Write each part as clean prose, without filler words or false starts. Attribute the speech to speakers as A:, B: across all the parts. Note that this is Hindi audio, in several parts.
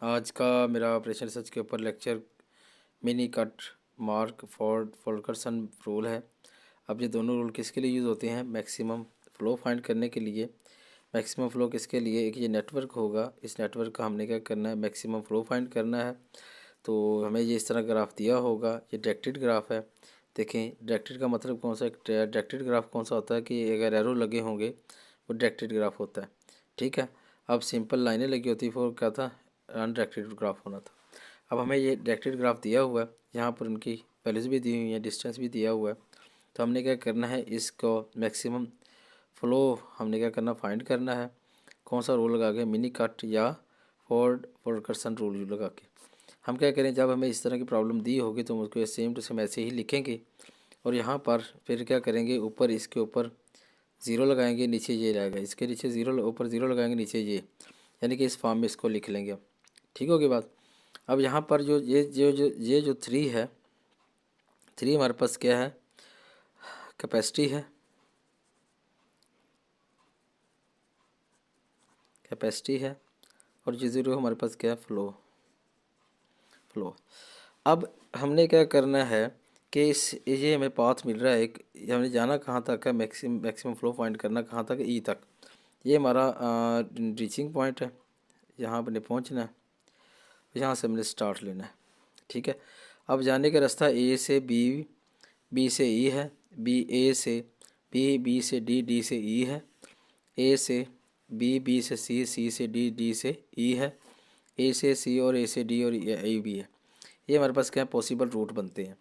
A: आज का मेरा ऑपरेशन रिसर्च के ऊपर lecture mini cut mark Ford Fulkerson rule है। अब ये दोनों रूल किसके लिए यूज़ होते हैं? मैक्सिमम फ़्लो फाइंड करने के लिए। मैक्सिमम फ़्लो किसके लिए? एक ये नेटवर्क होगा, इस नेटवर्क का हमने क्या करना है? मैक्सिमम फ़्लो फाइंड करना है। तो हमें ये इस तरह ग्राफ दिया होगा, ये डायरेक्टेड ग्राफ है। देखें डायरेक्टेड का मतलब कौन सा? डायरेक्टेड ग्राफ कौन सा होता है कि अगर एरो लगे होंगे वो डायरेक्टेड ग्राफ होता है। ठीक है, अब सिंपल लाइनें लगी होती वो क्या था? अनडायरेक्टेड ग्राफ होना था। अब हमें ये डायरेक्टेड ग्राफ दिया हुआ है, यहाँ पर उनकी वैल्यूज़ भी दी हुई हैं, डिस्टेंस भी दिया हुआ है। तो हमने क्या करना है? इसको मैक्सिमम फ़्लो हमने क्या करना? फाइंड करना है। कौन सा रूल लगा के? मिनी कट या फोर्डकर्सन रूल लगा के। हम क्या करें, जब हमें इस तरह की प्रॉब्लम दी होगी तो हम उसको सेम टू सेम ऐसे ही लिखेंगे और यहाँ पर फिर क्या करेंगे? ऊपर इसके ऊपर ज़ीरो लगाएंगे, नीचे ये रहेगा, इसके नीचे ज़ीरो, ऊपर ज़ीरो लगाएंगे, नीचे ये, यानी कि इस फॉर्म में इसको लिख लेंगे। अब ठीक होगी बात। अब यहाँ पर जो ये जो थ्री है, थ्री हमारे पास क्या है? कैपेसिटी है, कैपेसिटी है, और ये ज़ीरो हमारे पास क्या है? Flow, flow. अब हमने क्या करना है कि इस ये हमें पाथ मिल रहा है एक, हमने जाना कहाँ तक है? मैक्सिमम फ़्लो फाइंड करना कहाँ तक? ई तक। ये हमारा रीचिंग पॉइंट है, यहाँ पर पहुँचना है, यहाँ से हमने स्टार्ट लेना है। ठीक है, अब जाने का रास्ता ए से बी, बी से ई है, बी ए से बी, बी से डी, डी से ई है, ए से बी, बी से सी, सी से डी, डी से ई है, ए से सी और ए से डी और ए भी है। ये हमारे पास क्या पॉसिबल रूट बनते हैं।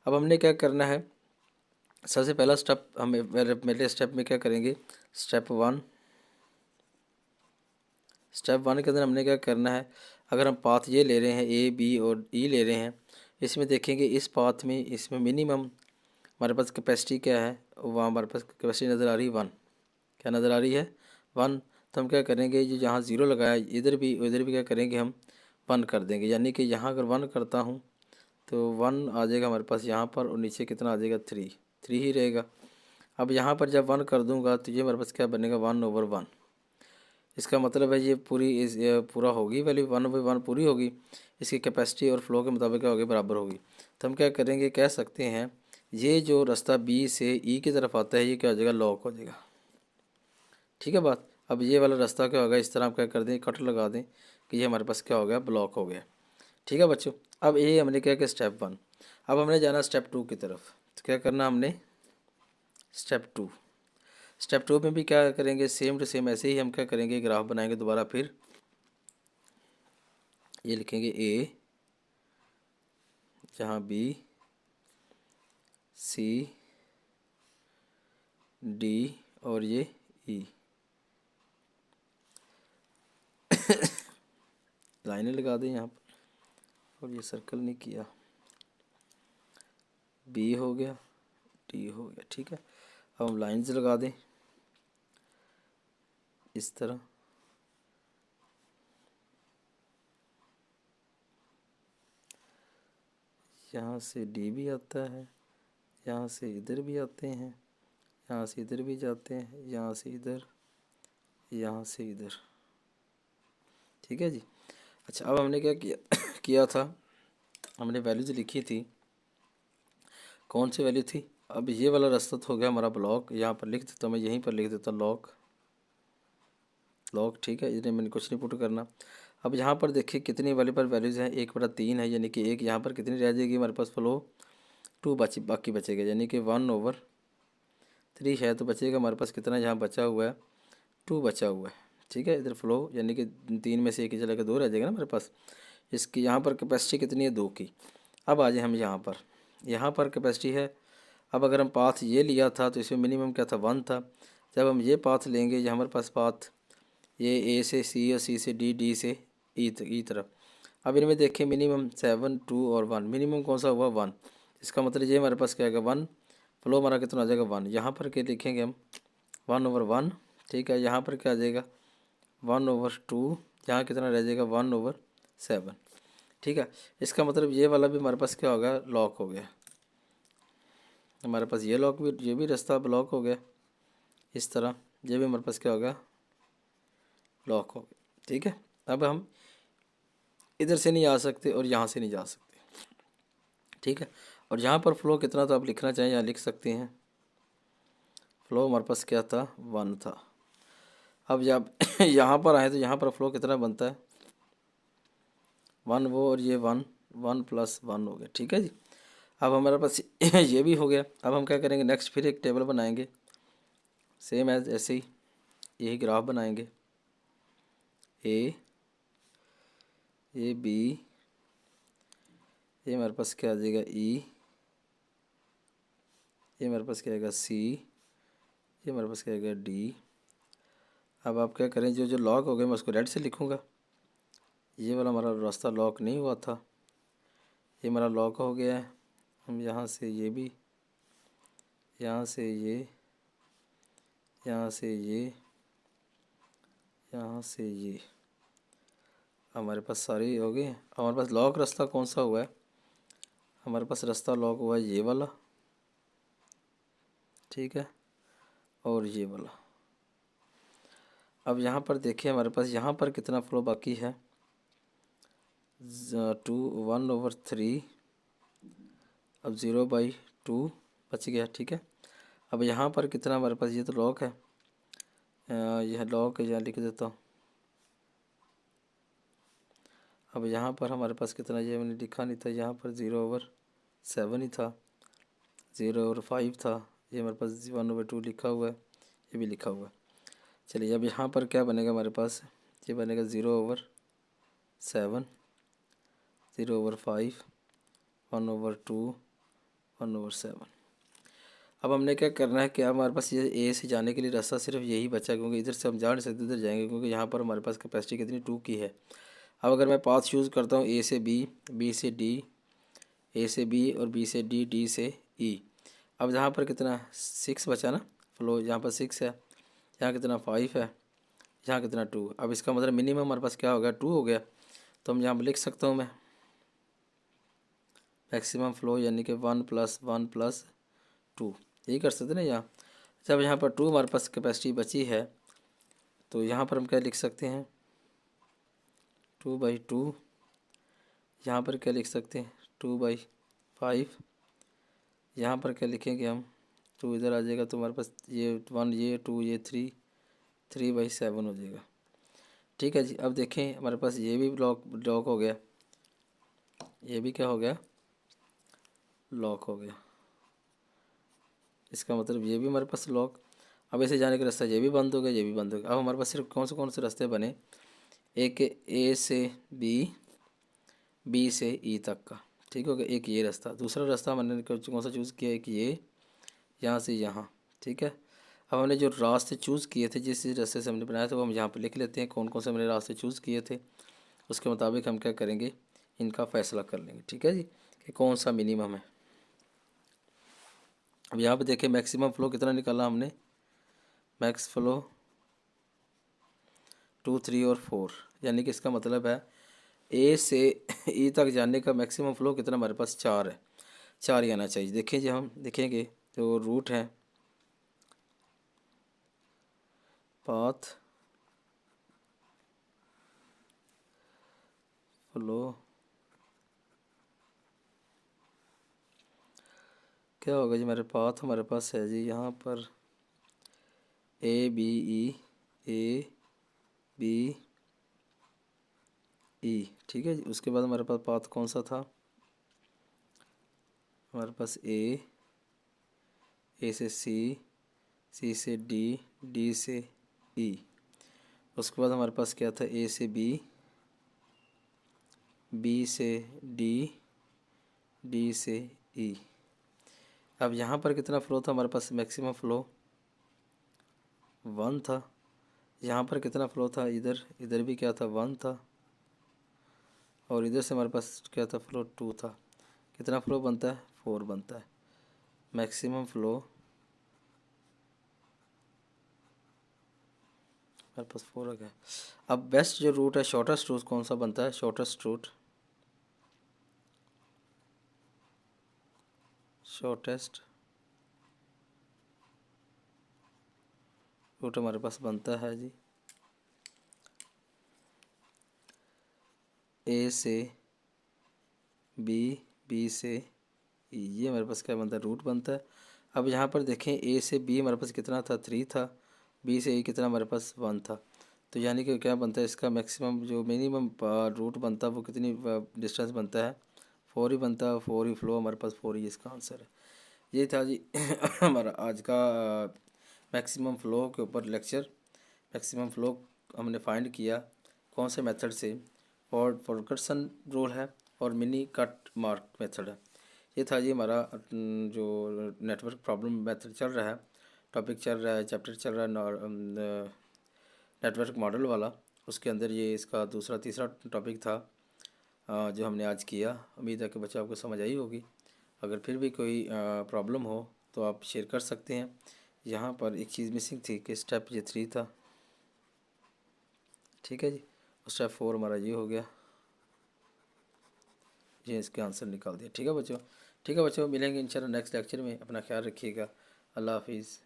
A: अब हमने क्या करना है? सबसे पहला स्टेप हमें पहले स्टेप में क्या करेंगे? स्टेप वन, स्टेप वन के अंदर हमने क्या करना है? अगर हम पाथ ये ले रहे हैं, ए बी और ई ले रहे हैं, इसमें देखेंगे इस पाथ में, इसमें मिनिमम हमारे पास कैपेसिटी क्या है? वहाँ हमारे पास कैपेसिटी नज़र आ रही है 1। क्या नज़र आ रही है? 1। तो हम क्या करेंगे? जो जहाँ ज़ीरो लगाया इधर भी उधर भी क्या करेंगे? हम 1 कर देंगे, यानी कि यहाँ अगर 1 करता हूँ तो 1 आ जाएगा हमारे पास यहाँ पर, और नीचे कितना आ जाएगा? 3, 3 ही रहेगा। अब यहाँ पर जब 1 कर दूँगा तो ये हमारे पास क्या बनेगा? 1/1। इसका मतलब है ये पूरा होगी वैल्यू, 1/1 पूरी होगी, इसकी कैपेसिटी और फ्लो के मुताबिक क्या होगी? बराबर होगी। तो हम क्या करेंगे? कह सकते हैं ये जो रास्ता बी से ई की तरफ आता है ये क्या हो जाएगा? लॉक हो जाएगा। ठीक है बात। अब ये वाला रास्ता क्या होगा? इस तरह आप क्या कर दें? कट लगा दें कि ये हमारे पास क्या हो गया? ब्लॉक हो गया। ठीक है बच्चों, अब ये हमने क्या किया? Step one. अब हमने जाना स्टेप टू की तरफ। तो क्या करना हमने? स्टेप टू, स्टेप टू में भी क्या करेंगे? सेम टू सेम ऐसे ही हम क्या करेंगे? ग्राफ बनाएंगे दोबारा। फिर ये लिखेंगे ए, जहाँ बी, सी, डी और ये ई। लाइनें लगा दें यहाँ पर, और ये सर्कल नहीं किया। बी हो गया, डी हो गया। ठीक है, अब हम लाइन्स लगा दें इस तरह। यहाँ से डी भी आता है, यहाँ से इधर भी आते हैं, यहाँ से इधर भी जाते हैं, यहाँ से इधर, यहाँ से इधर। ठीक है जी। अच्छा, अब हमने क्या किया किया था? हमने वैल्यूज लिखी थी, कौन सी वैल्यू थी? अब ये वाला रास्ता तो हो गया हमारा ब्लॉक, यहाँ पर लिख देता हूँ मैं, यहीं पर लिख देता हूँ लॉक, लॉक। ठीक है, इसलिए मैंने कुछ नहीं पुट करना। अब यहाँ पर देखिए कितनी वाले पर वैल्यूज़ हैं? 1/3 है, यानी कि एक यहाँ पर कितनी रह जाएगी हमारे पास? फ्लो 2 बाकी बचेगा, यानी कि 1/3 है। तो बचेगा हमारे पास कितना? यहाँ बचा हुआ है 2 बचा हुआ है। ठीक है, इधर फ्लो यानी कि 3 में से एक ही चला के 2 रह जाएगा ना हमारे पास। इसकी यहाँ पर कैपेसिटी कितनी है? 2 की। अब आ जाए हम यहाँ पर कैपेसिटी है। अब अगर हम पाथ ये लिया था तो इसमें मिनिमम क्या था? 1 था। जब हम ये पाथ लेंगे, ये हमारे पास पाथ ये ए से सी और सी से डी, डी से ई तरफ। अब इनमें देखें मिनिमम 7, 2 और 1। मिनिमम कौन सा हुआ? 1। इसका मतलब ये हमारे पास क्या आएगा? 1। फ्लो हमारा कितना आ जाएगा? 1। यहाँ पर क्या लिखेंगे हम? 1/1। ठीक है, यहाँ पर क्या आ जाएगा? 1/2। यहाँ कितना रह जाएगा? 1/7। ठीक है, इसका मतलब ये वाला भी हमारे पास क्या हो गया? लॉक हो गया। हमारे पास ये लॉक भी, ये भी रास्ता ब्लॉक हो गया इस तरह, ये भी हमारे पास क्या हो गया? लॉक हो गया। ठीक है, अब हम इधर से नहीं आ सकते और यहाँ से नहीं जा सकते, ठीक है। और यहाँ पर फ्लो कितना तो आप लिखना चाहें यहाँ लिख सकते हैं। फ्लो हमारे पास क्या था, 1 था। अब जब यहाँ पर आए तो यहाँ पर फ्लो कितना बनता है, 1 वो और ये 1, 1 + 1 हो गया, ठीक है जी। अब हमारे पास ये भी हो गया। अब हम क्या करेंगे, नेक्स्ट फिर एक टेबल बनाएंगे सेम एज ऐसे ही, यही ग्राफ बनाएंगे। ए बी, ये हमारे पास क्या आ जाएगा ई, ये हमारे पास क्या आएगा सी, ये हमारे पास क्या आएगा डी। अब आप क्या करें, जो जो लॉक हो गए मैं उसको रेड से लिखूँगा। ये वाला हमारा रास्ता लॉक नहीं हुआ था, ये हमारा लॉक हो गया है। हम यहाँ से ये भी, यहाँ से ये, यहाँ से ये, यहाँ से ये, हमारे पास सारे हो गए। हमारे पास लॉक रास्ता कौन सा हुआ है, हमारे पास रास्ता लॉक हुआ है ये वाला, ठीक है, और ये वाला। अब यहाँ पर देखिए हमारे पास यहाँ पर कितना फ्लो बाकी है, 1/3। अब 0/2 बच गया, ठीक है। अब यहाँ पर कितना हमारे पास, ये तो लॉक है, यह लॉक है, यहाँ लिख देता हूँ। अब यहाँ पर हमारे पास कितना, ये मैंने लिखा नहीं था, यहाँ पर 0/7 ही था, 0/5 था, ये हमारे पास 1/2 लिखा हुआ है, ये भी लिखा हुआ है। चलिए अब यहाँ पर क्या बनेगा हमारे पास, ये बनेगा 0/7, 0/5, 1/2, 1/7। अब हमने क्या करना है कि अब हमारे पास ये ए से जाने के लिए रास्ता सिर्फ यही बचा, क्योंकि इधर से हम जा नहीं सकते, इधर जाएंगे, क्योंकि यहाँ पर हमारे पास कैपेसिटी कितनी 2 की है। अब अगर मैं पाथ चूज़ करता हूँ ए से बी, बी से डी, ए से बी और बी से डी, डी से ई। अब यहाँ पर कितना 6 बचा ना फ्लो, यहाँ पर 6 है, यहाँ कितना 5 है, यहाँ कितना 2। अब इसका मतलब मिनिमम हमारे पास क्या हो गया, 2 हो गया। तो हम यहाँ पर लिख सकता हूँ मैं मैक्सिमम फ्लो, यानी कि 1 + 1 + 2, यही कर सकते ना यहाँ। जब यहाँ पर 2 हमारे पास कैपेसिटी बची है, तो यहाँ पर हम क्या लिख सकते हैं, 2/2। यहाँ पर क्या लिख सकते हैं, 2/5। यहाँ पर क्या लिखेंगे हम, 2 इधर आ जाएगा, तो हमारे पास ये 1, ये 2, ये 3/7 हो जाएगा, ठीक है जी। अब देखें हमारे पास ये भी लॉक हो गया, ये भी क्या हो गया, लॉक हो गया। इसका मतलब ये भी हमारे पास लॉक। अब ऐसे जाने का रास्ता ये भी बंद हो गया, ये भी बंद हो गया। अब हमारे पास सिर्फ कौन से रास्ते बने, एक ए से बी, बी से ई तक का, ठीक हो गया, एक ये रास्ता। दूसरा रास्ता हमने कौन सा चूज़ किया, एक ये यहाँ से यहाँ, ठीक है। अब हमने जो रास्ते चूज़ किए थे, जिस रास्ते से हमने बनाया था, वो हम यहाँ पर लिख लेते हैं कौन कौन से हमने रास्ते चूज़ किए थे। उसके मुताबिक हम क्या करेंगे, इनका फैसला कर लेंगे, ठीक है जी, कि कौन सा मिनिमम है। अब यहाँ पे देखिए मैक्सिमम फ्लो कितना निकाला हमने, मैक्स फ्लो 2, 3 और 4, यानी कि इसका मतलब है ए से ई तक जाने का मैक्सिमम फ्लो कितना हमारे पास 4 है, 4 ही आना चाहिए। देखिए जी, हम देखेंगे तो रूट है, पाथ, फ्लो, क्या होगा जी, हमारे पाथ हमारे पास है जी यहाँ पर ए बी ई, ठीक है जी। उसके बाद हमारे पास पाथ कौन सा था, हमारे पास ए से सी, सी से डी, डी से ई। उसके बाद हमारे पास क्या था, ए से बी, बी से डी, डी से ई। अब यहाँ पर कितना फ्लो था हमारे पास, मैक्सिमम फ्लो 1 था। यहाँ पर कितना फ्लो था, इधर भी क्या था, 1 था। और इधर से हमारे पास क्या था, फ्लो 2 था। कितना फ्लो बनता है, 4 बनता है। मैक्सिमम फ्लो हमारे पास 4 आ गया। अब बेस्ट जो रूट है, शॉर्टेस्ट रूट कौन सा बनता है, शॉर्टेस्ट रूट हमारे पास बनता है जी ए से बी, बी से ई, ये हमारे पास क्या बनता है, रूट बनता है। अब यहाँ पर देखें ए से बी हमारे पास कितना था, 3 था, बी से ई कितना हमारे पास 1 था। तो यानी कि क्या बनता है, इसका मैक्सिमम जो मिनिमम रूट बनता है वो कितनी डिस्टेंस बनता है, 4 ही बनता है। 4 ही फ्लो हमारे पास 4 ही इसका आंसर है। ये था जी हमारा आज का मैक्सिमम फ़्लो के ऊपर लेक्चर। मैक्सिमम फ़्लो हमने फाइंड किया कौन से मेथड से, और फॉरगटसन रूल है और मिनी कट मार्क मेथड है। ये था जी हमारा जो नेटवर्क प्रॉब्लम मेथड चल रहा है, टॉपिक चल रहा है, चैप्टर चल रहा है नेटवर्क मॉडल वाला। उसके अंदर ये इसका दूसरा तीसरा टॉपिक था जो हमने आज किया। उम्मीद है कि बच्चों आपको समझ आई होगी। अगर फिर भी कोई प्रॉब्लम हो तो आप शेयर कर सकते हैं। यहाँ पर एक चीज़ मिसिंग थी कि स्टेप ये 3 था, ठीक है जी, और स्टेप 4 हमारा ये हो गया, ये इसके आंसर निकाल दिया। ठीक है बच्चों, ठीक है बच्चों, मिलेंगे इंशाल्लाह नेक्स्ट लेक्चर में। अपना ख्याल रखिएगा। अल्लाह हाफिज़।